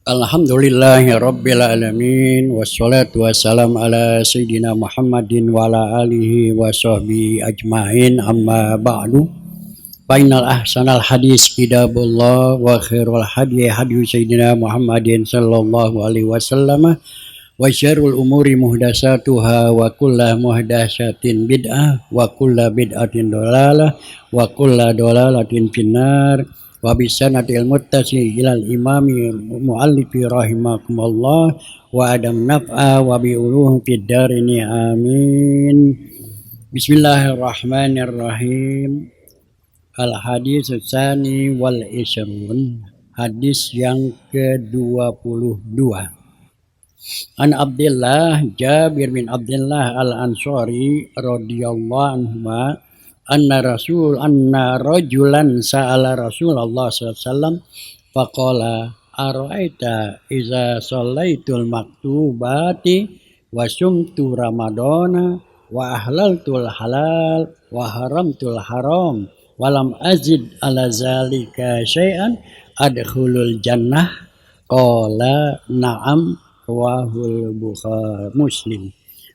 Alhamdulillahi Rabbil Alamin. Wassalatu wassalam ala Sayyidina Muhammadin wa ala alihi wa sahbihi ajma'in, amma ba'du. Fainal ahsanal hadis kitabullah wa khairul hadi hadi Sayyidina Muhammadin sallallahu alaihi wasallam wa syarrul umuri muhdasatuha wa kullu muhdasatin bid'ah wa kullu bid'atin dolalah wa kullu dolalatin finnar. Wa bisanatil muttasi ilal imami muallifi rahimakumullah wa adam naf'a wa bi uluhum fid darini amin. Bismillahirrahmanirrahim. Al hadis tsani wal isrun, hadis yang ke-22. An Abdullah Jabir bin Abdullah al-Ansari radhiyallahu anhu anna rajulan sa'ala Rasulullah sallallahu alaihi wasallam faqala ara'aita iza shallaitul maktubati wa sumtu ramadana wa ahlaltul halal wa haramtul haram walam azid ala zalika syai'an adkhulul jannah qala na'am rawahul Bukhari Muslim.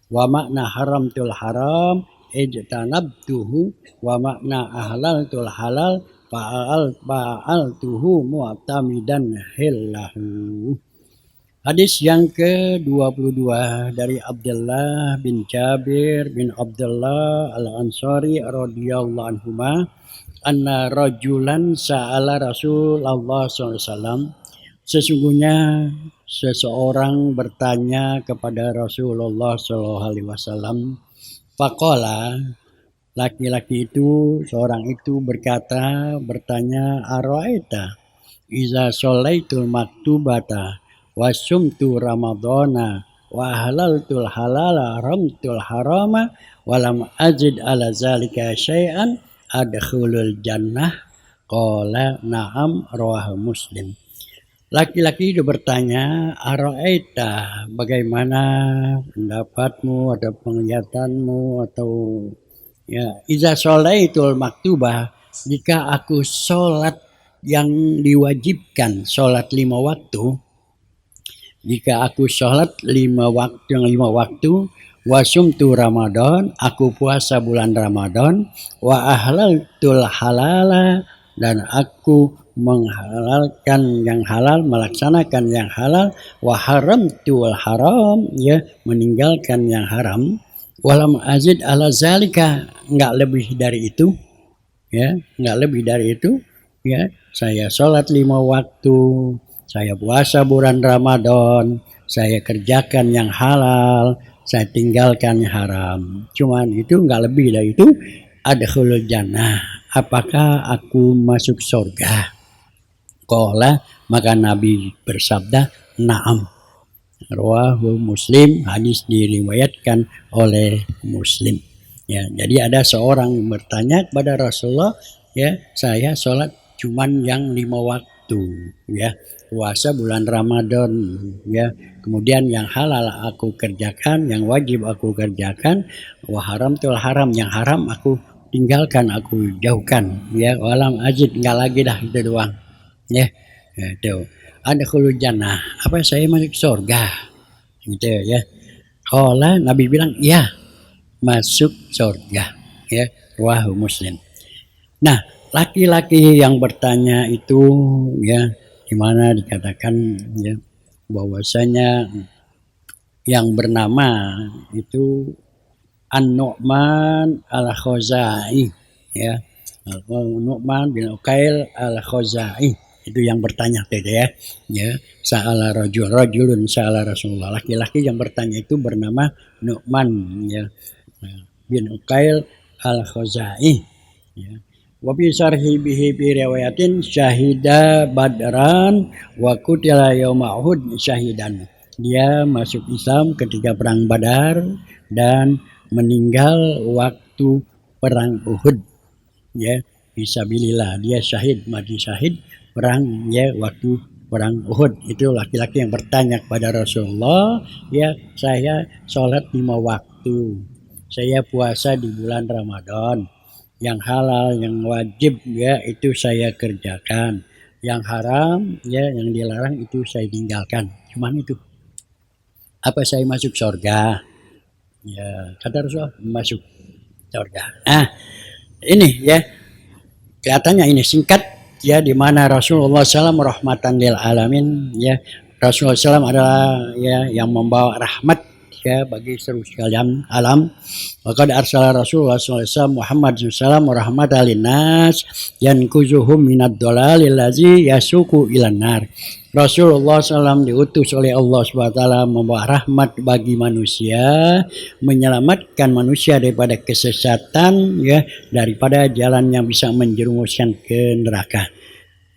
Wa makna haramtul haram ijtanabtuhu wa makna ahlaltul halal fa'altuhu mu'tamidan hillahu. Hadis yang ke-22 dari Abdullah bin Jabir bin Abdullah al-Ansari radhiyallahu anhuma anna rajulan sa'ala Rasulullah SAW, sesungguhnya seseorang bertanya kepada Rasulullah SAW. Faqala, laki-laki itu, seorang itu bertanya, ara'aita iza shallaitul maktubata wa sumtu ramadana wa ahlaltul halala haramtul harama wa lam azid ala zalika syai'an adkhulul jannah qala na'am rawahu Muslim. Laki-laki itu bertanya, ara'aita, bagaimana pendapatmu atau penglihatanmu atau ya, iza sholaitul maktubah, jika aku sholat yang diwajibkan, sholat 5 waktu, jika aku sholat 5 waktu, wasumtu Ramadan, aku puasa bulan Ramadan, wa ahlaltul halala, dan aku menghalalkan yang halal, melaksanakan yang halal, wa haramtul haram, ya, meninggalkan yang haram, walam azid ala zalika, enggak lebih dari itu, ya, enggak lebih dari itu, ya, saya sholat 5 waktu, saya puasa bulan Ramadan, saya kerjakan yang halal, saya tinggalkan yang haram, cuman itu, enggak lebih dari itu, adkhulul jannah, apakah aku masuk surga? Qala, maka Nabi bersabda, na'am. Rawahu Muslim, hadis diriwayatkan oleh Muslim. Ya, jadi ada seorang yang bertanya kepada Rasulullah, ya, saya sholat cuman yang 5 waktu, ya, puasa bulan Ramadan, ya, kemudian yang halal aku kerjakan, yang wajib aku kerjakan, wa haramtul haram, yang haram aku tinggalkan, aku jauhkan, ya, walam ajid, enggak lagi dah, itu doang, ya, itu ada khulul jannah, apa saya masuk surga, gitu, ya. Qala, Nabi bilang, ya, masuk surga, ya, rawahu Muslim. Nah, laki-laki yang bertanya itu, ya, di mana dikatakan, ya, bahwasanya yang bernama itu An-Nu'man al-Khuzai, ya, Nu'man bin Uqail al-Khuzai, itu yang bertanya tadi, ya, ya, sa'ala rajulun sa'ala Rasulullah, laki-laki yang bertanya itu bernama Nu'man, ya, bin Uqail al-Khuzai, ya. Wa bi sarhi bihi bi riwayatin syahida badran wa qutila yauma uhud syahidan, dia masuk Islam ketika perang Badar dan meninggal waktu perang Uhud, ya, fisabilillah, dia syahid, mati syahid perang, ya, waktu perang Uhud. Itu laki-laki yang bertanya kepada Rasulullah, ya, saya sholat 5 waktu, saya puasa di bulan Ramadan, yang halal, yang wajib, ya, itu saya kerjakan, yang haram ya, yang dilarang itu saya tinggalkan. Cuman itu, apa saya masuk surga? Ya, kata Rasulullah masuk surga. Nah, ini ya kelihatannya ini singkat ya, di mana Rasulullah SAW rahmatan lil alamin ya. Rasulullah SAW adalah ya yang membawa rahmat ya bagi seluruh sekalian alam. Maka arsala Rasulullah SAW Muhammad SAW rahmatan linnas yankuzuhum minad dhalalil ladzi yasuku ilan nar. Rasulullah SAW diutus oleh Allah SWT membawa rahmat bagi manusia, menyelamatkan manusia daripada kesesatan ya, daripada jalan yang bisa menjerumuskan ke neraka.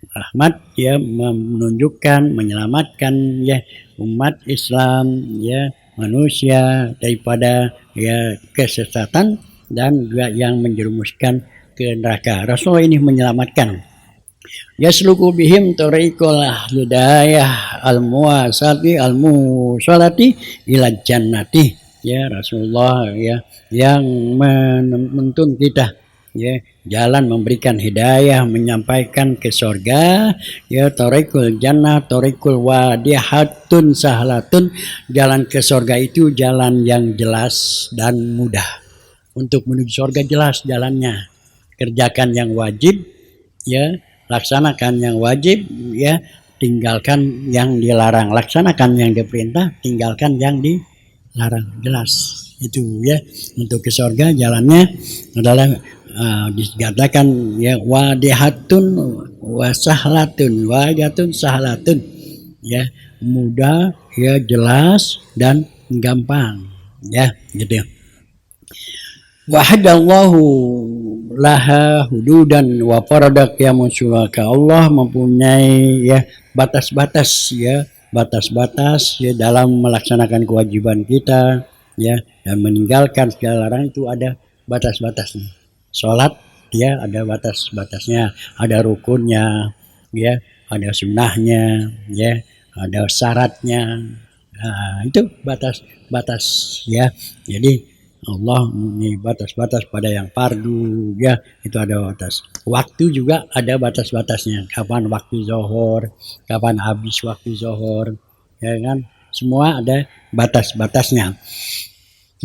Rahmat ya menunjukkan, menyelamatkan ya umat Islam ya, manusia daripada ya kesesatan dan juga yang menjerumuskan ke neraka. Rasulullah ini menyelamatkan. Yasluku bihim tariqal hidayah al-muwasati al-musalati ila jannati. Ya Rasulullah ya yang menuntun kita ya jalan, memberikan hidayah, menyampaikan ke surga ya. Tariqul jannah tariqul wadihatun sahlatun. Jalan ke surga itu jalan yang jelas dan mudah. Untuk menuju surga jelas jalannya. Kerjakan yang wajib ya, laksanakan yang wajib ya, tinggalkan yang dilarang. Laksanakan yang diperintah, tinggalkan yang dilarang. Jelas itu ya. Untuk ke surga jalannya adalah dikatakan ya wadihatun wasahlatun, wadihatun sahlatun ya, mudah ya, jelas dan gampang ya gitu. Wahadallahu laha hududan wa faradak ya musulaka. Allah mempunyai ya batas-batas ya, batas-batas ya dalam melaksanakan kewajiban kita ya, dan meninggalkan segala larangan itu ada batas-batasnya. Salat ya ada batas-batasnya, ada rukunnya ya, ada sunnahnya ya, ada syaratnya. Nah, itu batas-batas ya. Jadi Allah ini batas-batas pada yang fardu ya, itu ada batas. Waktu juga ada batas-batasnya. Kapan waktu zuhur, kapan habis waktu zuhur, ya kan? Semua ada batas-batasnya.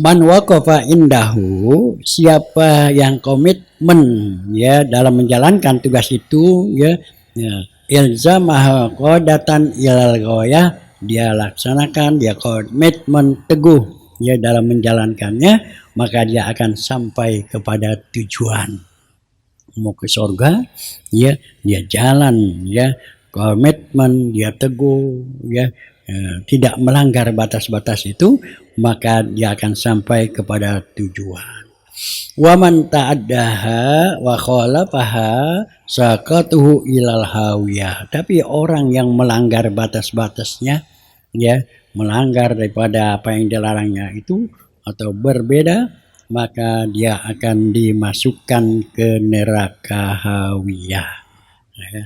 Man waqafa indahu, siapa yang komitmen ya dalam menjalankan tugas itu ya, ilzamah qadatan ilal ghayah, dia laksanakan, dia komitmen teguh ya dalam menjalankannya, maka dia akan sampai kepada tujuan. Mau ke surga ya, dia jalan ya, komitmen, dia teguh ya, tidak melanggar batas-batas itu, maka dia akan sampai kepada tujuan. Wa man ta'addaha wa khalafaha saqatuhu ilal hawiyah. Tapi orang yang melanggar batas-batasnya ya, melanggar daripada apa yang dilarangnya itu atau berbeda, maka dia akan dimasukkan ke neraka hawiyah ya.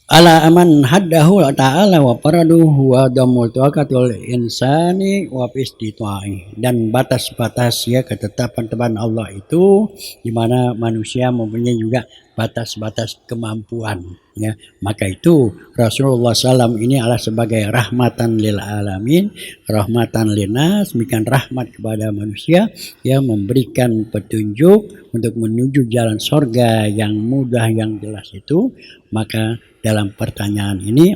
Ala aman haddahu ta'ala wa faraduhu wa damul tawakatul insani wa istita'i. Dan batas-batas ya ketetapan Allah itu, di mana manusia mempunyai juga batas-batas kemampuan ya. Maka itu Rasulullah SAW ini adalah sebagai rahmatan lil alamin, rahmatan linnas, memberikan rahmat kepada manusia yang memberikan petunjuk untuk menuju jalan surga yang mudah, yang jelas itu. Maka dalam pertanyaan ini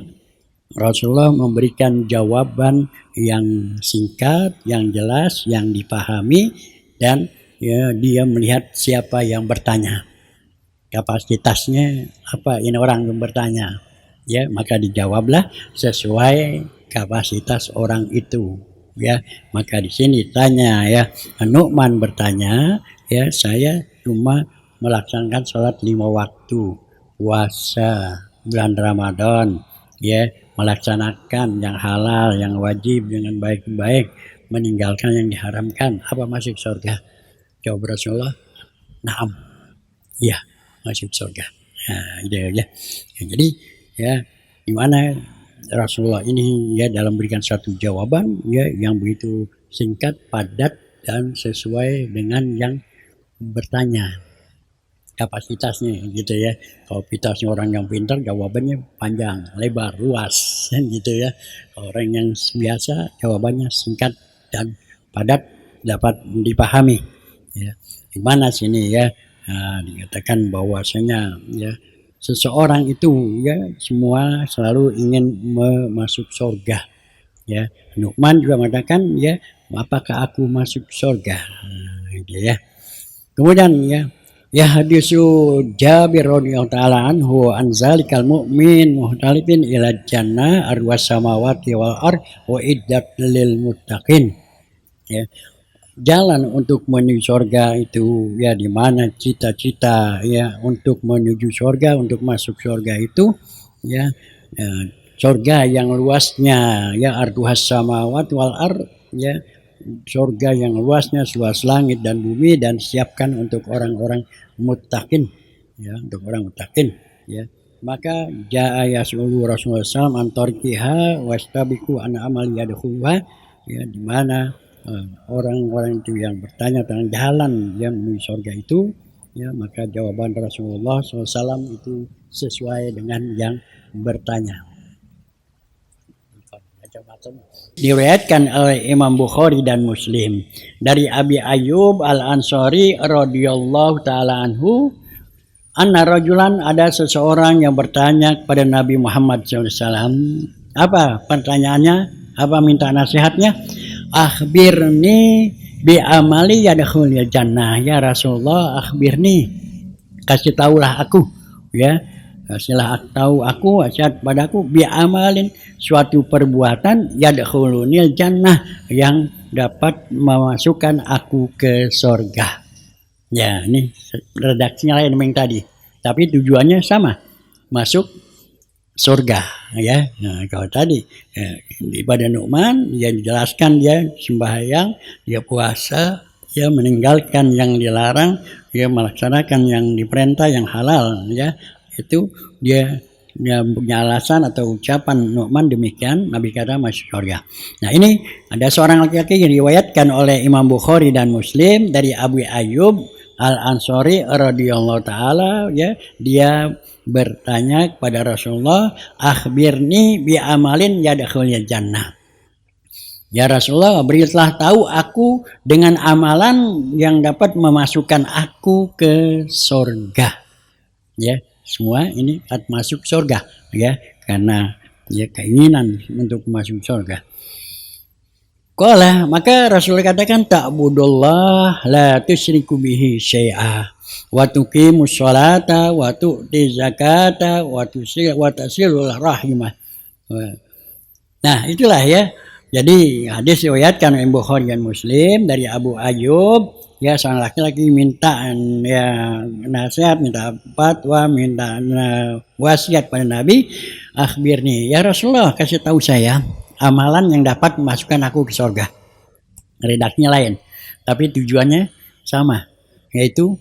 Rasulullah memberikan jawaban yang singkat, yang jelas, yang dipahami, dan ya, dia melihat siapa yang bertanya, kapasitasnya apa ini orang yang bertanya ya, maka dijawablah sesuai kapasitas orang itu ya. Maka di sini tanya ya, Nu'man bertanya ya, saya cuma melaksanakan sholat 5 waktu, puasa bulan Ramadan ya, melaksanakan yang halal, yang wajib dengan baik-baik, meninggalkan yang diharamkan, apa masuk surga? Jawab Rasulullah, na'am, ya masuk surga. Nah, gitu ya. Jadi ya, gimana Rasulullah ini ya dalam memberikan satu jawaban ya yang begitu singkat, padat, dan sesuai dengan yang bertanya. kapasitasnya gitu ya. Kalau kapasitasnya orang yang pintar jawabannya panjang, lebar, luas gitu ya. Orang yang biasa jawabannya singkat dan padat dapat dipahami ya. Di mana sini ya dikatakan bahwasanya ya seseorang itu ya semua selalu ingin masuk surga ya. Nu'man juga mengatakan ya apakah aku masuk surga gitu ya. Kemudian ya hadisu Jabir radhiyallahu taala anhu an zalikal mu'min muhtalifin ila jannah arwas samawati wal ard wa iddat lil muttaqin ya. Jalan untuk menuju surga itu ya di mana cita-cita ya untuk menuju surga, untuk masuk surga itu ya, surga yang luasnya ya arduhas samawat wal ard ya, surga yang luasnya seluas langit dan bumi dan siapkan untuk orang-orang muttaqin ya, untuk orang muttaqin ya. Maka jaa yasulu Rasulullah SAW antarkiha wastabiku an amal yadkhuluha ya, di mana orang-orang itu yang bertanya tentang jalan yang menuju surga itu ya, maka jawaban Rasulullah SAW itu sesuai dengan yang bertanya. Diriwayatkan oleh Imam Bukhari dan Muslim dari Abi Ayyub Al-Ansari radhiyallahu taala anhu, anna rajulan, ada seseorang yang bertanya kepada Nabi Muhammad SAW. Apa pertanyaannya? Apa minta nasihatnya? Akhbirni bi amali yadkhulul jannah, ya Rasulullah, akhbirni, kasih tahulah aku ya, kasihlah tahu aku, wasiat padaku bi amalin, suatu perbuatan yadkhulunil jannah, yang dapat memasukkan aku ke surga. Ya, ini redaksinya lain yang tadi, tapi tujuannya sama, masuk surga ya. Nah, kalau tadi ibadah Nu'man dia dijelaskan, dia sembahyang, dia puasa, dia meninggalkan yang dilarang, dia melaksanakan yang diperintah, yang halal ya. Itu dia punya alasan atau ucapan Nu'man demikian, Nabi kata masuk surga. Nah, ini ada seorang laki-laki yang diriwayatkan oleh Imam Bukhari dan Muslim dari Abu Ayyub Al-Ansari radhiyallahu taala ya, dia bertanya kepada Rasulullah, akhbirni bi amalin yadkhulul jannah. Ya Rasulullah, berilah tahu aku dengan amalan yang dapat memasukkan aku ke surga. Ya, semua ini akan masuk surga ya, karena ya keinginan untuk masuk surga. Qala, maka Rasulullah katakan, ta'budullah la tusyriku bihi syai'a wa tuqimus sholata wa tu'ti zakata wa tasilul rahimah. Nah, itulah ya. Jadi hadis diriwayatkan oleh Bukhari dan Muslim dari Abu Ayyub ya, seorang laki-laki minta ya nasihat, minta fatwa, minta wasiat pada Nabi, akhbirni ya Rasulullah, kasih tahu saya amalan yang dapat memasukkan aku ke surga. Redaksinya lain, tapi tujuannya sama, yaitu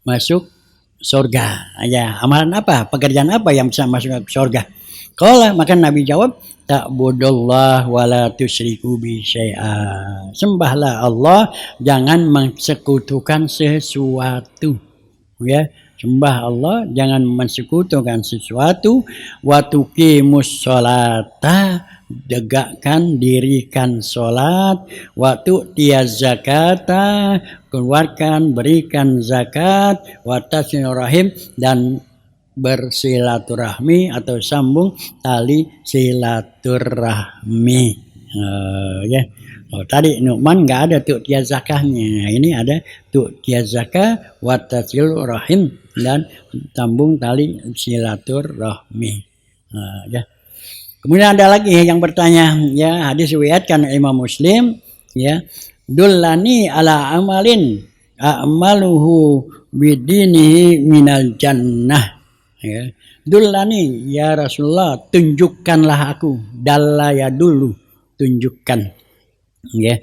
masuk surga. Ya, amalan apa? Pekerjaan apa yang bisa masuk ke surga? Qala, maka Nabi jawab, ta'budullah wa la tusyriku bi syai'a. Sembahlah Allah, jangan mensekutukan sesuatu. Ya, sembah Allah, jangan mensekutukan sesuatu. Wa tuqimus sholata, tegakkan, dirikan sholat. Waktu tiaz zakata, keluarkan, berikan zakat. Watasilur rahim, dan bersilaturahmi atau sambung tali silaturahmi. Ya. Oh, tadi Nu'man nggak ada tu'tiyaz zakahnya, ini ada tu'tiyaz zakah watasilur rahim dan sambung tali silaturahmi. Ya. Kemudian ada lagi yang bertanya ya, hadis riwayatkan Imam Muslim ya, dullani ala amalin a'maluhu bidinihi minal jannah ya. Dullani ya Rasulullah, tunjukkanlah aku, dalla ya dulu, tunjukkan ya,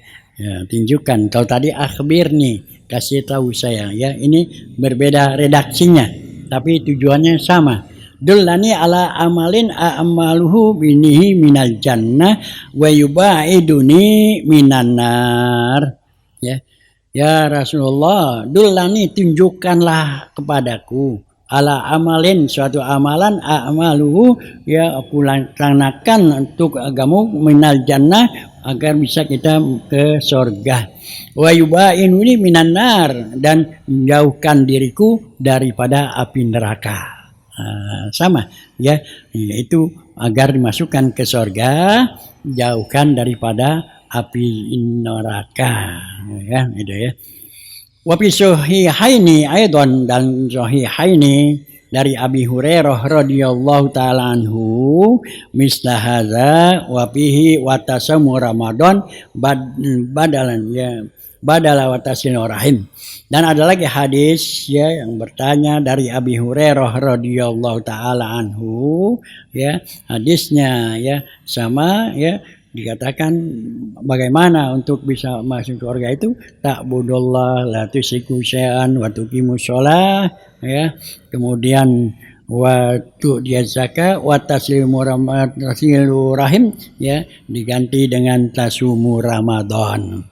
tunjukkan. Kalau tadi akhbirni, kasih tahu saya ya, ini berbeda redaksinya tapi tujuannya sama. Dullani ala amalin a'maluhu binihi minal jannah wa yubaiduni minan nar ya. Ya Rasulullah, dullani tunjukkanlah kepadaku ala amalin suatu amalan amaluhu ya aku laksanakan untuk agamamu minal jannah agar bisa kita ke surga. Wa yubainuni minan nar dan menjauhkan diriku daripada api neraka. Sama ya, itu agar dimasukkan ke surga, jauhkan daripada api neraka ya gitu ya. Wa fi sahihaini aidan dan sahihaini dari Abi Hurairah radhiyallahu taala anhu misla hadza wa fihi wa tasamu Ramadan badalan ya badala wa tasilurahim. Dan ada lagi hadis ya yang bertanya dari Abi Hurairah radhiyallahu taala anhu ya, hadisnya ya sama ya, dikatakan bagaimana untuk bisa masuk surga itu ta'budullah la tusyriku syai'an wa tuqimus shalah ya, kemudian wa tu'ti zakat wa taslimu rahim ya, diganti dengan tasumu Ramadan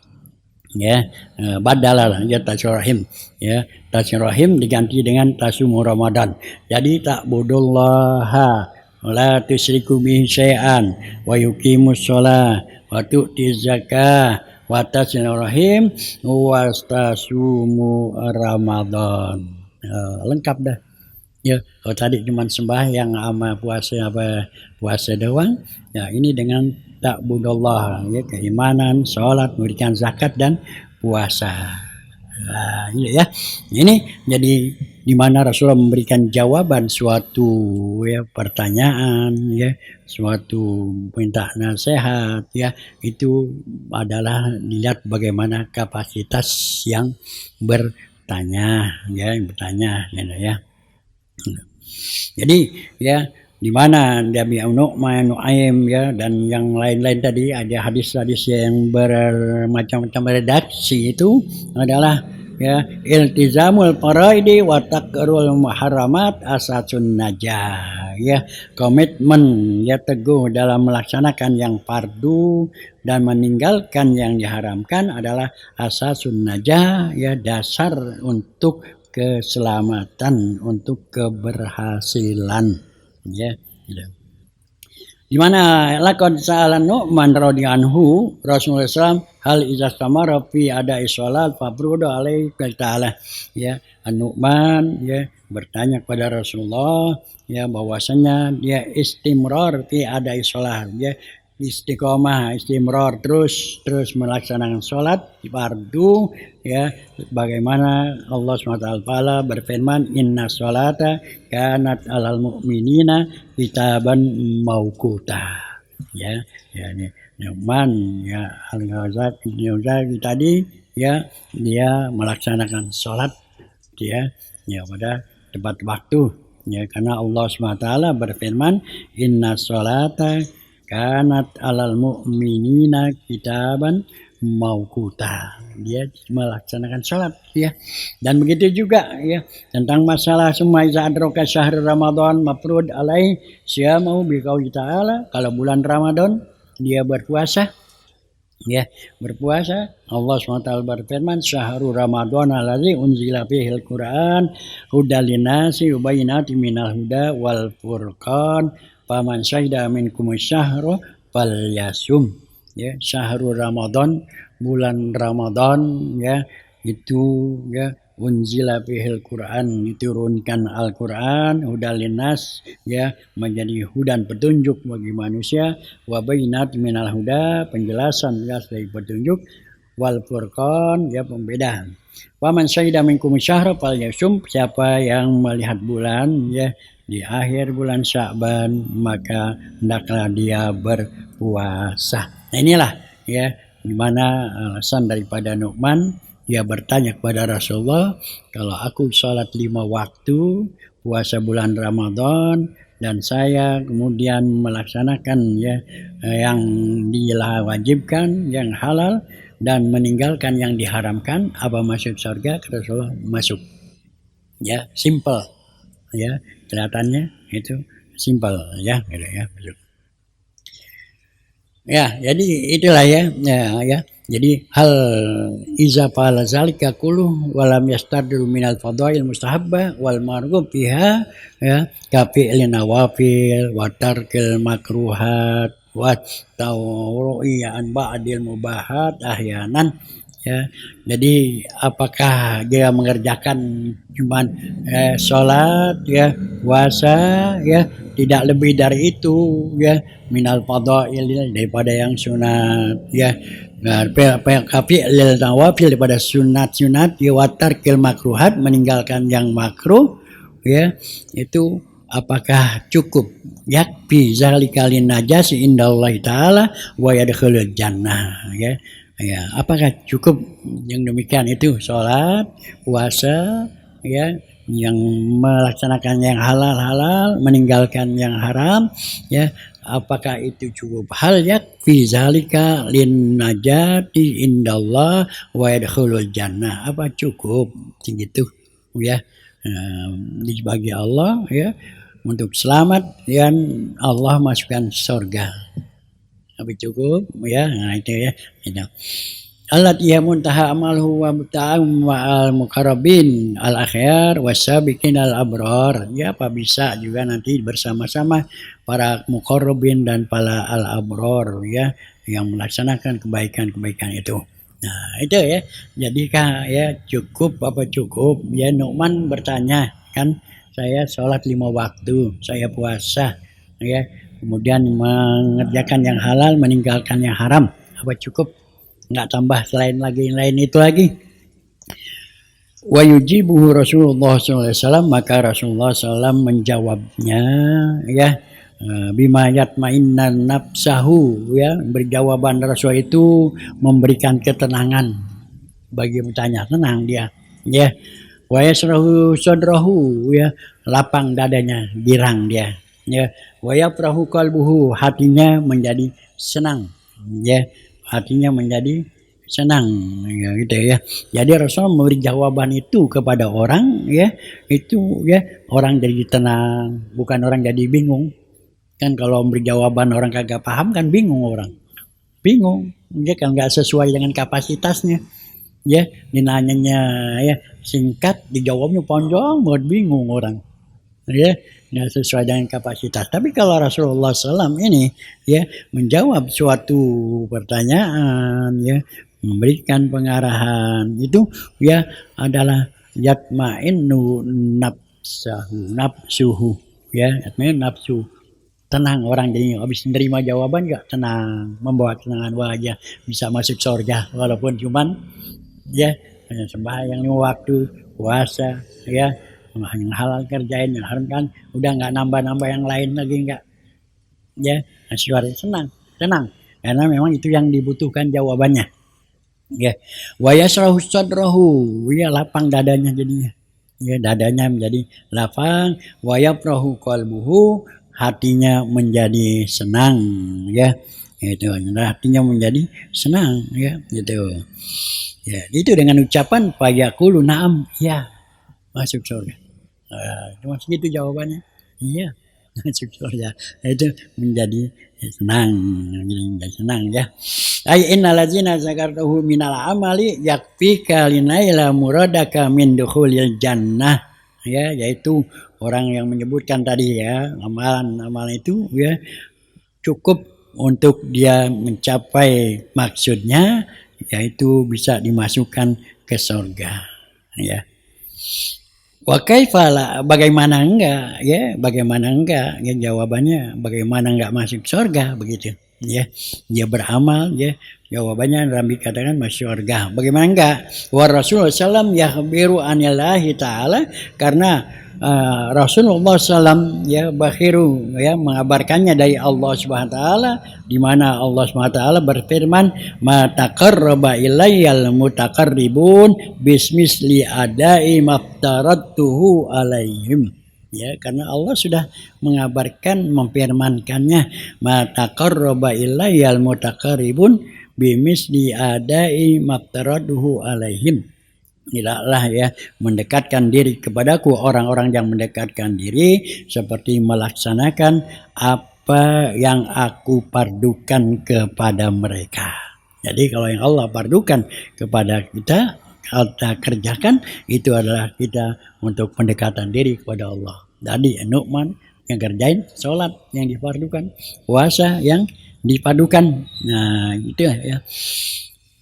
ya, badal ya tasyurahim ya, tasyurahim diganti dengan tasumu Ramadan. Jadi ta'budullaha la tusyriku bihi syai'an wa yuqimus shalah wa tu'ti zakah wa tasilurahim wa tasumu Ramadan. Lengkap dah. Ya, kalau tadi cuma sembahyang sama puasa doang, ya ini dengan ta'budullah ya, keimanan, salat, memberikan zakat dan puasa. Nah, ini ya. Ini jadi di mana Rasulullah memberikan jawaban suatu ya pertanyaan ya, suatu minta nasihat ya, itu adalah dilihat bagaimana kapasitas yang bertanya ya, yang bertanya ya. Jadi ya di mana Nabi Nu'aim ya dan yang lain-lain tadi ada hadis-hadis yang bermacam-macam redaksi itu adalah ya iltizamul faraidi wa taqrul muharramat asasun najah ya, komitmen ya teguh dalam melaksanakan yang fardu dan meninggalkan yang diharamkan adalah asasun najah ya, dasar untuk keselamatan, untuk keberhasilan ya gitu. Di mana laqad sa'ala Nu'man radhiyallahu anhu Rasulullah SAW hal iza stamara fi ada sholat fafrudu alaihi ta'ala ya, Nu'man ya bertanya kepada Rasulullah ya bahwasanya dia istimrar fi ada sholat ya, istiqomah istimrar terus melaksanakan sholat fardu ya, bagaimana Allah SWT berfirman inna sholata kanat alal mu'minina kitaban mauquta ya, ini Nu'man ya al-Ghazali tadi ya, dia melaksanakan sholat ya pada tepat waktu ya, karena Allah SWT berfirman inna sholata kanat alal mu'minina kitaban mauquta, dia melaksanakan sholat ya. Dan begitu juga ya tentang masalah semua iza adraka syahr Ramadan mafrud alaihi syamahu biqauli ta'ala, kalau bulan Ramadan dia berpuasa ya, berpuasa Allah SWT berfirman syahrul Ramadan allazi unzila fihil Qur'an hudal linnasi wa bayyinatin minal huda wal furqan faman syahida minkum syahra falyasum ya, syahrul Ramadan bulan Ramadan ya, itu ya unzila fihil Quran, diturunkan Al-Quran hudal linnas ya, menjadi hudan petunjuk bagi manusia, wa bayyinat minal huda, penjelasan jelas dari petunjuk, wal furqan ya, pembeda. Wa man syahida minkum syahra falyasum, siapa yang melihat bulan ya di akhir bulan Sya'ban maka hendaklah dia berpuasa. Nah, inilah ya di mana alasan daripada Nu'man, dia bertanya kepada Rasulullah, kalau aku sholat 5 waktu, puasa bulan Ramadan, dan saya kemudian melaksanakan ya yang diwajibkan, yang halal, dan meninggalkan yang diharamkan, apa masuk surga? Rasulullah masuk. Ya, simple. Ya, kelihatannya itu simple ya, gitu ya. Ya, jadi itulah ya Jadi hal iza fa'ala zalika kullu wa lam yastadru minal fadail mustahabbah wal marghub fiha ya ka fi'lin nawafil wa tarkil makruhat wa tawru'i an ba'dil mubahat ahyanan ya. Jadi apakah dia mengerjakan cuman salat ya, puasa ya, tidak lebih dari itu ya, minal fadail daripada yang sunat ya. Nah, fi'lil nawafil daripada sunat-sunat ya watarkil makruhat meninggalkan yang makruh ya itu apakah cukup yakfi zalika lin najasi indallahi taala wa yadkhulul jannah ya. Ya, apakah cukup yang demikian itu salat, puasa ya yang melaksanakan yang halal meninggalkan yang haram ya apakah itu cukup hal yakfi zalika lin najati indallah wa yadkhulul jannah apa cukup begitu ya bagi Allah ya untuk selamat dan Allah masukkan surga apa cukup ya nah itu ya gitu. Allati muntaha amalhu wa muta'am wa al muqarrabin al akhyar wasabiqin al abrar ya apa bisa juga nanti bersama-sama para muqarrabin dan para al abrar ya yang melaksanakan kebaikan-kebaikan itu. Nah, itu ya. Jadi ya cukup apa cukup? Ya Nu'man bertanya kan saya sholat 5 waktu, saya puasa ya. Kemudian mengerjakan yang halal, meninggalkan yang haram. Apa cukup? Nggak tambah selain lain itu lagi. Wa yujibuhu Rasulullah SAW maka Rasulullah SAW menjawabnya ya bima yatma'innan nafsahu ya berjawaban Rasul itu memberikan ketenangan bagi bertanya tenang dia ya wa yasrahu sadrahu ya lapang dadanya girang dia ya wa yafrahu qalbuhu hatinya menjadi senang ya hatinya menjadi senang ya, gitu ya. Jadi Rasul memberi jawaban itu kepada orang ya itu ya orang jadi tenang bukan orang jadi bingung kan kalau memberi jawaban orang kagak paham kan bingung dia kan nggak sesuai dengan kapasitasnya ya dinanyanya ya singkat dijawabnya panjang buat bingung orang ya nggak sesuai dengan kapasitas. Tapi kalau Rasulullah SAW ini ya menjawab suatu pertanyaan ya memberikan pengarahan itu ya adalah yatma'innu nafsuhu ya yatma'in nafsu tenang orang jadi habis menerima jawaban nggak tenang membawa ketenangan wajah bisa masuk surga walaupun cuman ya sembahyang 5 waktu puasa ya yang halal kerjain yang haram kan udah nggak nambah-nambah yang lain lagi nggak ya suara tenang karena memang itu yang dibutuhkan jawabannya ya wa yasrahu sadrahu ya lapang dadanya jadinya ya dadanya menjadi lapang wa yafrahu qalbuhu hatinya menjadi senang ya itu hatinya menjadi senang ya gitu ya itu dengan ucapan fayaqulu na'am ya masuk surga. Cuma segitu jawabannya. Iya, masuk surga. Itu menjadi senang ya. Ay innal ladzina zakartuhu minal amali yakfika linaila muradaka min dukhulil jannah. Ya, yaitu orang yang menyebutkan tadi ya, amalan itu ya cukup untuk dia mencapai maksudnya yaitu bisa dimasukkan ke surga ya. Wa kaifala bagaimana enggak ya jawabannya bagaimana enggak masuk surga begitu ya dia beramal ya jawabannya Nabi katakan masuk surga bagaimana enggak wa Rasulullah SAW yakhbiru anillahi ta'ala karena Rasulullah SAW ya bakhiru ya mengabarkannya dari Allah Subhanahu wa taala di mana Allah Subhanahu wa taala berfirman ma taqarraba ilayyal mutaqarribun bismisli adai maftaratuhu alaihim ya karena Allah sudah mengabarkan memfirmankannya ma taqarraba ilayyal mutaqarribun bimisli adai maftaratuhu alaihim tidaklah ya mendekatkan diri kepadaku orang-orang yang mendekatkan diri seperti melaksanakan apa yang aku pardukan kepada mereka Jadi kalau yang Allah fardukan kepada kita kerjakan, itu adalah kita untuk pendekatan diri kepada Allah. Jadi Nu'man yang kerjain sholat yang difardukan, puasa yang dipadukan. Nah, itu ya.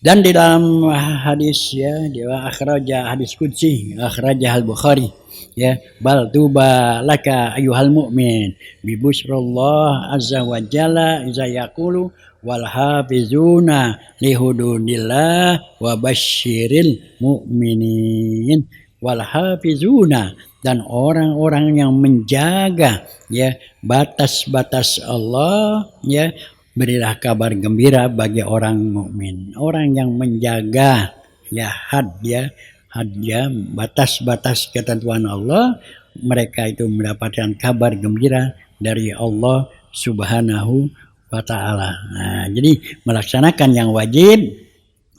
Dan di dalam hadis ya, dia akhraja hadis qudsi, akhraja al-Bukhari ya, bal tuba laka ayyuhal mu'min bi busrullah azza wa jalla iza yaqulu wal hafizuna li hududillah wa basyiril mu'minin. Wal hafizuna, dan orang-orang yang menjaga ya batas-batas Allah ya, berilah kabar gembira bagi orang mukmin. Orang yang menjaga ya had ya batas-batas ketentuan Allah, mereka itu mendapatkan kabar gembira dari Allah Subhanahu wa ta'ala. Nah, jadi melaksanakan yang wajib,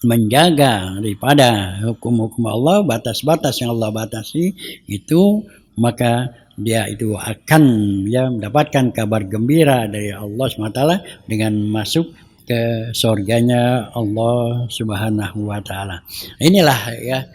menjaga daripada hukum-hukum Allah, batas-batas yang Allah batasi itu, maka dia itu akan ya mendapatkan kabar gembira dari Allah SWT dengan masuk ke surganya Allah Subhanahu wa ta'ala. Inilah ya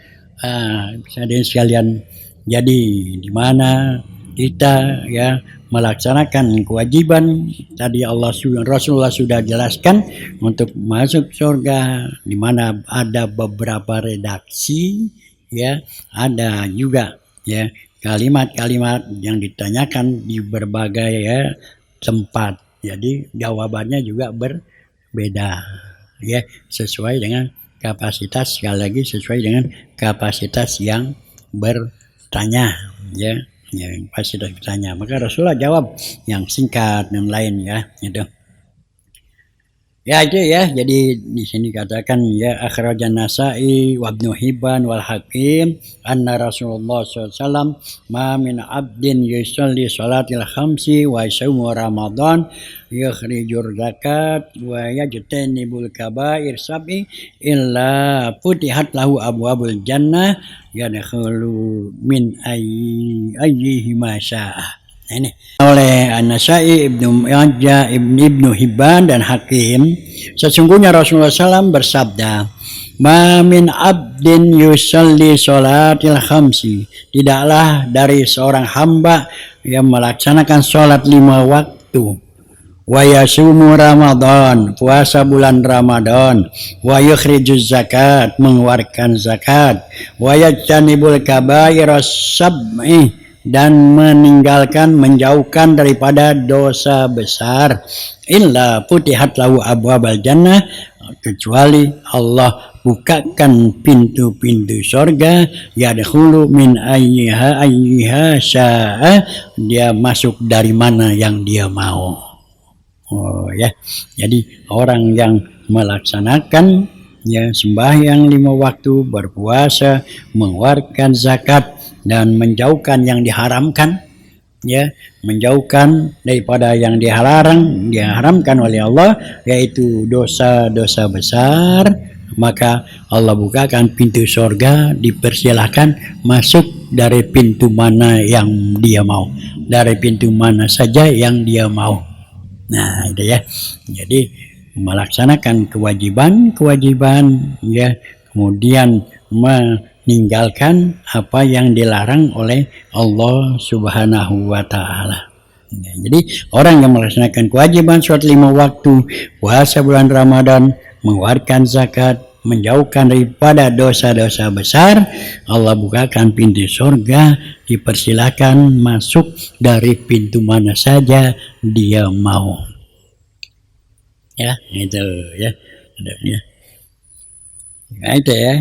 hadirin sekalian, jadi di mana kita ya melaksanakan kewajiban tadi Rasulullah sudah jelaskan untuk masuk surga, di mana ada beberapa redaksi ya, ada juga ya kalimat-kalimat yang ditanyakan di berbagai ya tempat. Jadi jawabannya juga berbeda ya, sesuai dengan kapasitas, sekali lagi sesuai dengan kapasitas yang bertanya ya. Yang pasti sudah bertanya, maka Rasulullah jawab yang singkat dan lain ya itu. Ya itu ya, jadi di sini katakan ya akhrajan Nasa'i wa Ibnu Hibban wal Hakim anna Rasulullah SAW ma min abdin yusalli salatil khamsi wa yasumu Ramadan yukhrijur zakat wa yajtanibul kaba'ir sab'i illa futihat lahu abwabul jannah yadkhulu min ayyihi ma syaa. Ini oleh An-Nasa'i, Ibnu Majah, Ibnu Hibban dan Hakim, sesungguhnya Rasulullah SAW bersabda, ma min abdin yusalli sholatil khamsi, tidaklah dari seorang hamba yang melaksanakan sholat 5 waktu, wa yasumu Ramadan, puasa bulan Ramadan, wa yukhrijuz zakat, mengeluarkan zakat, wa yajtanibul kabair sab'i, dan menjauhkan daripada dosa besar, illa futihat lahu abwabal jannah, kecuali Allah bukakan pintu-pintu surga, yadkhulu min ayyiha syaa, dia masuk dari mana yang dia mau. Oh ya, jadi orang yang melaksanakan ya sembahyang 5 waktu, berpuasa, mengeluarkan zakat, dan menjauhkan yang diharamkan ya, menjauhkan daripada yang diharamkan oleh Allah, yaitu dosa-dosa besar, maka Allah bukakan pintu surga, dipersilahkan masuk dari pintu mana yang dia mau, dari pintu mana saja yang dia mau. Nah itu ya, jadi melaksanakan kewajiban ya, kemudian meninggalkan apa yang dilarang oleh Allah Subhanahu wa ta'ala. Ya, jadi orang yang melaksanakan kewajiban sholat 5 waktu, puasa bulan Ramadan, mengeluarkan zakat, menjauhkan daripada dosa-dosa besar, Allah bukakan pintu surga, dipersilakan masuk dari pintu mana saja dia mau. Ya, itu ya. Nah, itu ya.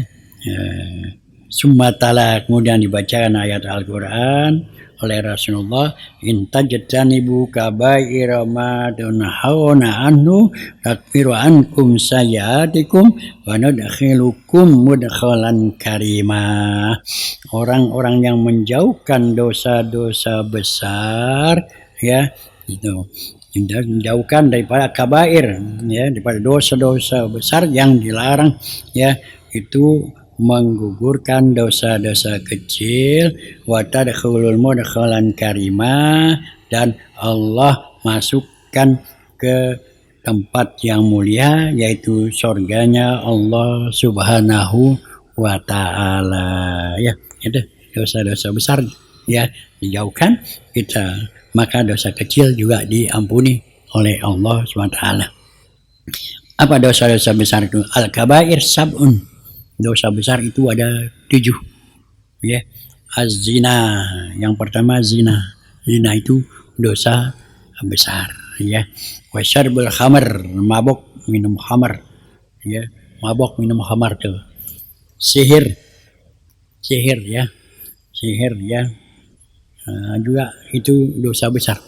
Summatala, kemudian dibacakan ayat Al-Quran oleh Rasulullah, intajtanibu kaba'ira ma tunhauna anhu takfiru ankum sayyiatikum wa nudkhilukum mudkhalan karima. Orang-orang yang menjauhkan dosa-dosa besar ya, itu menjauhkan daripada kabair ya, daripada dosa-dosa besar yang dilarang ya, itu menggugurkan dosa-dosa kecil, wa tadkhulul mudkhalan karima, dan Allah masukkan ke tempat yang mulia, yaitu surganya Allah Subhanahu wa Ta'ala. Ya, itu dosa-dosa besar ya dijauhkan kita, maka dosa kecil juga diampuni oleh Allah Subhanahu wa Ta'ala. Apa dosa-dosa besar itu? Al-kabair sab'un. Dosa besar itu ada 7. Ya. Az-zina, yang pertama zina. Zina itu dosa besar, ya. Wa syarbul khamr, mabuk minum khamr. Ya, mabuk minum khamr tuh. Sihir ya. Sihir ya. Juga itu dosa besar.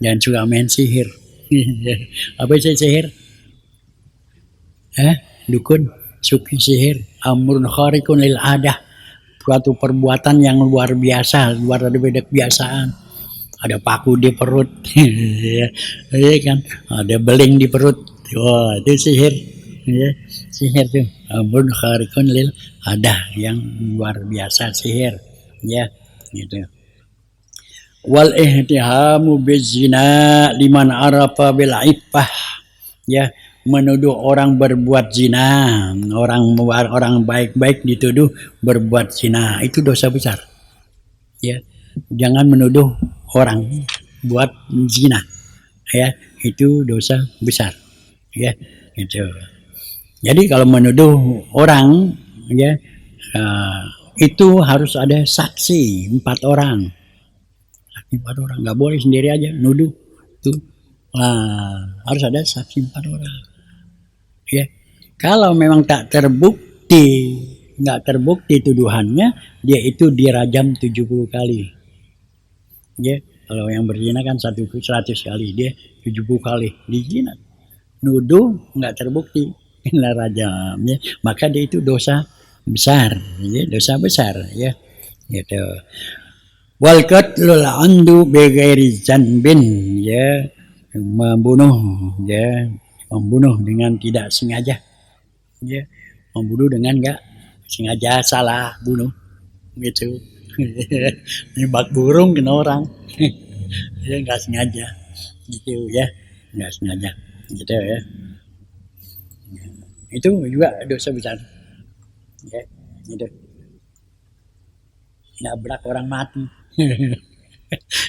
Jangan suka main sihir. Apa itu sihir? Dukun, suki sihir, amrun khariqun lil adah, suatu perbuatan yang luar biasa, luar dari kebiasaan. Ada paku di perut, ya kan, ada beling di perut, wah itu sihir, ya. Sihir tuh, amrun khariqun lil adah, yang luar biasa sihir, ya, gitu. Wal ihtihamu bizina liman arafa bil iffah, ya. Menuduh orang berbuat zina, orang baik-baik dituduh berbuat zina, itu dosa besar. Ya, jangan menuduh orang buat zina, ya, itu dosa besar. Ya, itu. Jadi kalau menuduh orang, ya, itu harus ada saksi 4 orang. Saksi 4 orang, nggak boleh sendiri aja nuduh. Tuh, harus ada saksi 4 orang. Ya, kalau memang nggak terbukti tuduhannya, dia itu dirajam 70 kali. Ya, kalau yang berzina kan 100 kali, dia 70 kali dizina. Nuduh nggak terbukti, kena rajam, ya. Maka dia itu dosa besar, ya, dosa besar, ya. Gitu. Wal qatlul andu bi ghairi zanbin, ya, membunuh, ya. Membunuh dengan tidak sengaja, ya, membunuh dengan nggak sengaja, salah bunuh, gitu. Nembak burung kena orang, ya nggak sengaja, gitu ya, nggak sengaja, gitu ya. Itu juga dosa besar, ya, gitu. Nabrak orang mati,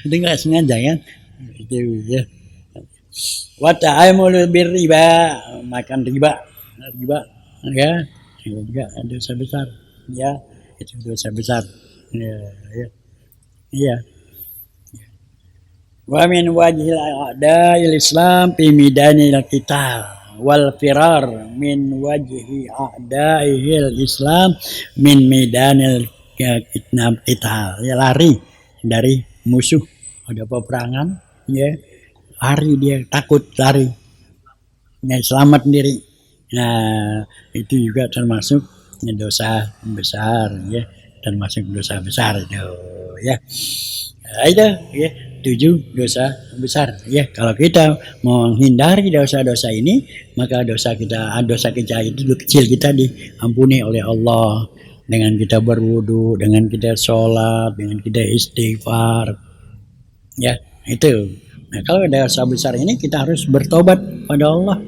itu nggak sengaja kan, gitu ya. Wa ta'amul birriba, makan riba, ya, itu juga dosa besar, ya, itu dosa besar, ya, ya, iya. Wa min wajhil a'da'il Islam fi midanil qital wal firar min wajhi a'da'il Islam min midanil qital, ya, lari dari musuh, ada peperangan, ya, lari, dia takut lari, ya, selamat diri. Nah, itu juga termasuk dosa besar, ya, termasuk dosa besar itu, ya. Nah, itu, ya, 7 dosa besar, ya. Kalau kita menghindari dosa-dosa ini, maka dosa kita itu kecil kita diampuni oleh Allah dengan kita berwudu, dengan kita sholat, dengan kita istighfar, ya, itu. Nah, kalau dosa besar ini kita harus bertobat pada Allah,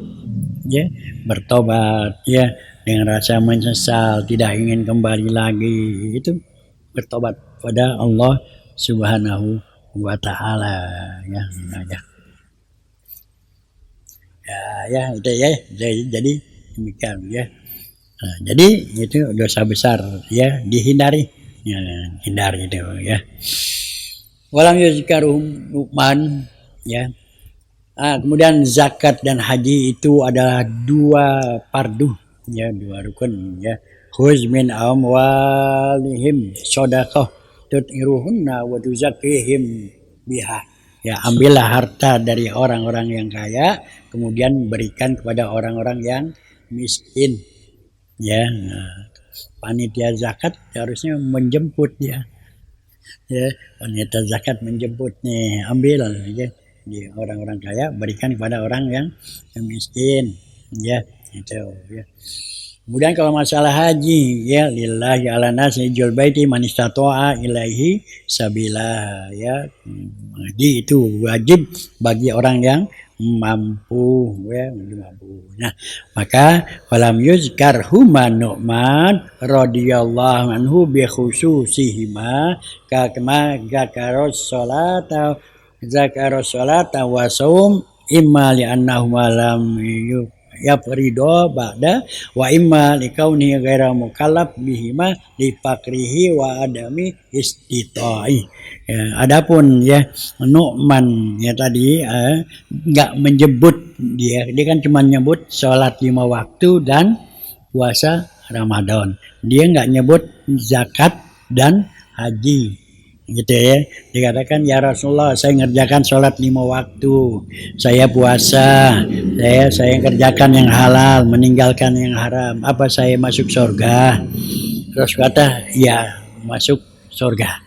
ya, bertobat, ya, dengan rasa menyesal, tidak ingin kembali lagi, itu bertobat pada Allah Subhanahu wa Ta'ala, ya, ya, itu ya, jadi demikian, ya. Nah, jadi itu dosa besar, ya, dihindari, ya, hindari itu, ya. Walam yuzkaruhum Luqman, ya. Kemudian zakat dan haji itu adalah 2 fardu, ya, 2 rukun, ya. Khuz min amwalihim shadaqah tut'iruhunna wa tuzakkihim biha, ya, ambillah harta dari orang-orang yang kaya, kemudian berikan kepada orang-orang yang miskin, ya. Panitia zakat harusnya menjemput dia, ya, panitia zakat menjemput nih, ambil, ya, di orang-orang kaya, berikan kepada orang yang miskin, ya, itu, ya. Kemudian kalau masalah haji, ya, lillahi ala nasi hijjul baiti man istata'a ilaihi sabila, ya. Haji itu wajib bagi orang yang mampu, ya mampu. Nah, maka falam yuzkar huma Nu'man radhiyallahu anhu bi khususihima kama zakaros salata wa saum imma li annahu lam yafrido ba'da wa imma li kauni ghaira mukallaf bihima li fakrihi wa adami istita'i. Adapun ya Nu'man ya tadi enggak menyebut dia kan cuma nyebut sholat 5 waktu dan puasa Ramadan. Dia enggak nyebut zakat dan haji. Gitu ya, dikatakan ya Rasulullah saya ngerjakan sholat 5 waktu, saya puasa, saya kerjakan yang halal, meninggalkan yang haram, apa saya masuk surga? Terus kata ya masuk surga.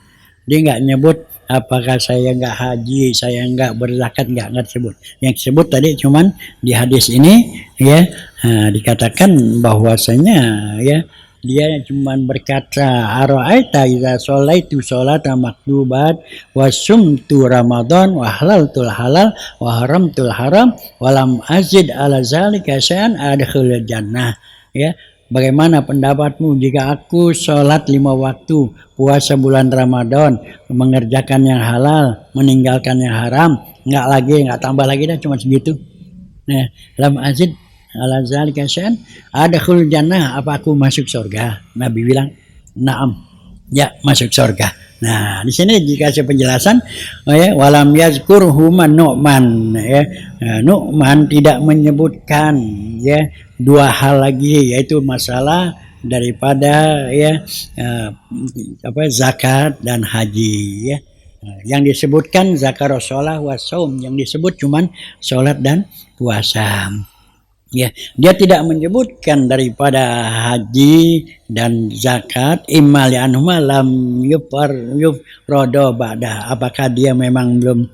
Dia nggak nyebut apakah saya nggak haji, saya nggak berzakat, nggak sebut. Yang disebut tadi cuman di hadis ini ya dikatakan bahwasanya ya dia cuma berkata ara'aita idza sholaitu sholata maktubat wa sumtu ramadan wa halaltul halal wa haramtul haram wa lam azid ala zalika syai'an adkhulul jannah. Ya, bagaimana pendapatmu jika aku sholat 5 waktu, puasa bulan Ramadan, mengerjakan yang halal, meninggalkan yang haram, nggak tambah lagi dah, cuma segitu. Nah, lam azid ala zalika syai'an adkhulul jannah, apa aku masuk surga? Nabi bilang na'am, ya masuk surga. Nah, di sini dikasih penjelasan ya, walam yazkurhu Nu'man ya. Nu'man tidak menyebutkan ya 2 hal lagi, yaitu masalah daripada ya zakat dan haji ya. Yang disebutkan zakarus shalah wa shaum, yang disebut cuman salat dan puasa. Ya, dia tidak menyebutkan daripada haji dan zakat imma li anhuma lam yufrado ba'da, apakah dia memang belum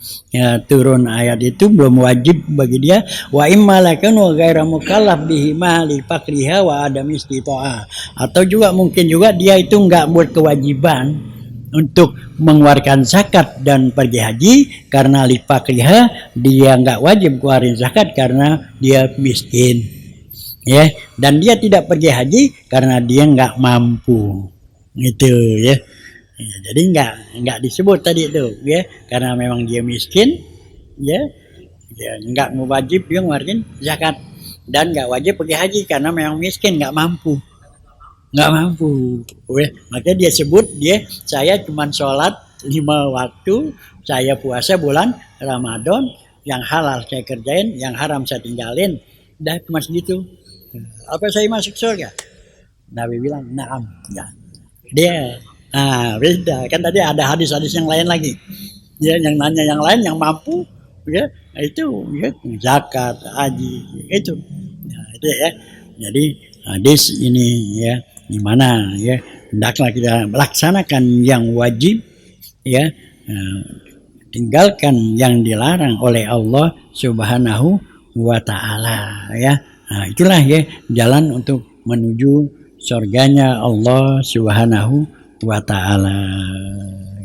turun ayat itu, belum wajib bagi dia, wa imma lakanu ghaira mukallaf bihima li fakriha wa adam istita'a, atau juga mungkin juga dia itu enggak buat kewajiban untuk mengeluarkan zakat dan pergi haji karena lifakriha, dia enggak wajib keluarin zakat karena dia miskin ya, dan dia tidak pergi haji karena dia enggak mampu gitu ya. Jadi enggak disebut tadi itu ya, karena memang dia miskin ya, dia enggak wajib dia ngeluarin zakat, dan enggak wajib pergi haji karena memang miskin, enggak mampu. Makanya dia sebut saya cuma sholat 5 waktu, saya puasa bulan Ramadan, yang halal saya kerjain, yang haram saya tinggalin, dah cuma segitu. Apa saya masuk surga? Nabi bilang na'am ya. Dia beda kan, tadi ada hadis-hadis yang lain lagi ya, yang nanya yang lain yang mampu ya, itu ya zakat, haji itu ya. Jadi hadis ini ya, di mana ya hendaklah kita melaksanakan yang wajib ya, tinggalkan yang dilarang oleh Allah Subhanahu wa taala ya. Itulah ya jalan untuk menuju surganya Allah Subhanahu wa taala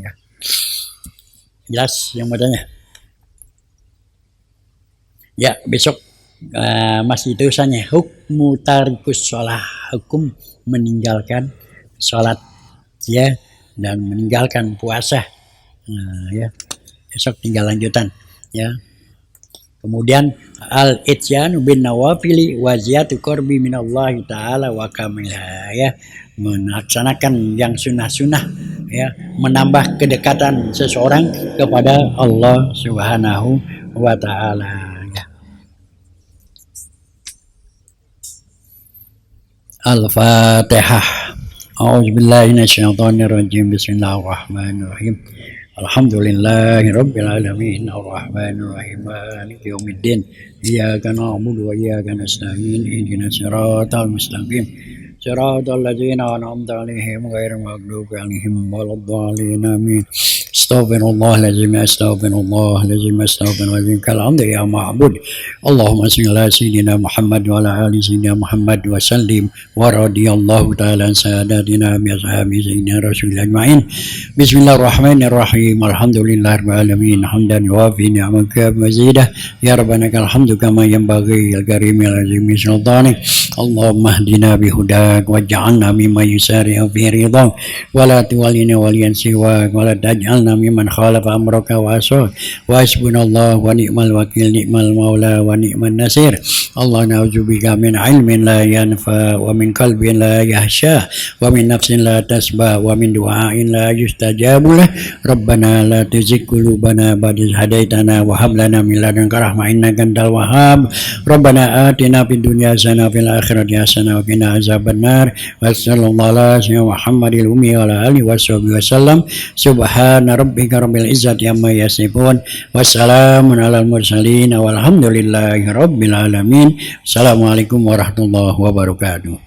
ya. Jelas yang bertanya? Ya, besok masih terusannya hukmu tarikus sholah, hukum meninggalkan sholat ya, dan meninggalkan puasa ya. Besok tinggal lanjutan ya. Kemudian al-ityanu bin nawafili wa ziyatu qurbi minallahi ta'ala wa kamilha ya, melaksanakan yang sunnah-sunnah ya, menambah kedekatan seseorang kepada Allah Subhanahu wa taala. Al-Fatihah. A'udzubillahi minasyaitonirrajim. Bismillahirrahmanirrahim. Alhamdulillahi rabbil alamin arrahmanir rahim maliki yaumiddin. Iyyaka na'budu wa iyyaka nasta'in. Ihdinas siratal mustaqim. Siratal ladzina an'amta 'alaihim ghairil maghdubi 'alaihim waladdallin. Amin. Astaghfirullahalazim, astaghfirullahalazim, astaghfirullahalazim. Kalam ya ma'bud. Allahumma salli ala sayyidina Muhammad wa ala ali sayyidina Muhammad wa sallim wa radiyallahu ta'ala an sadatina bi ashabi sayyidina Rasul ajma'in. Bismillahirrahmanirrahim. Alhamdulillahirabbil alamin. Hamdan yuwafi ni'amaka mazidah. Ya rabbana kal hamdu kama yanbaghi al karimil azim sultanik. Allahumma hdina bihudak waj'alna mimman yusari'u fi ridhak wa la tuwallina waliyan siwak wa la taj'alna mimman khalafa amraka wa asak wa hasbunallahu wa ni'mal wakil ni'mal maula wa ni'man nasir. Allah na'udzubika min ilmin la yanfa wa min qalbin la yahsha wa min nafsin la tasba wa min du'ain la yustajabu lah. Rabbana la tuzigh qulubana ba'da idh hadaitana wa hab lana min ladunka rahmah innaka antal wahhab. Rabbana atina fid dunya hasanah wa fil akhirati hasanah wa qina azabannar. Wa sallallahu ala sayyidina Muhammadil ummi wa ala alihi washabihi wasallam. Subhana rabbika rabbil izzati amma yasifun. Wassalamun alal mursalin walhamdulillahi rabbil alamin. Assalamualaikum warahmatullahi wabarakatuh.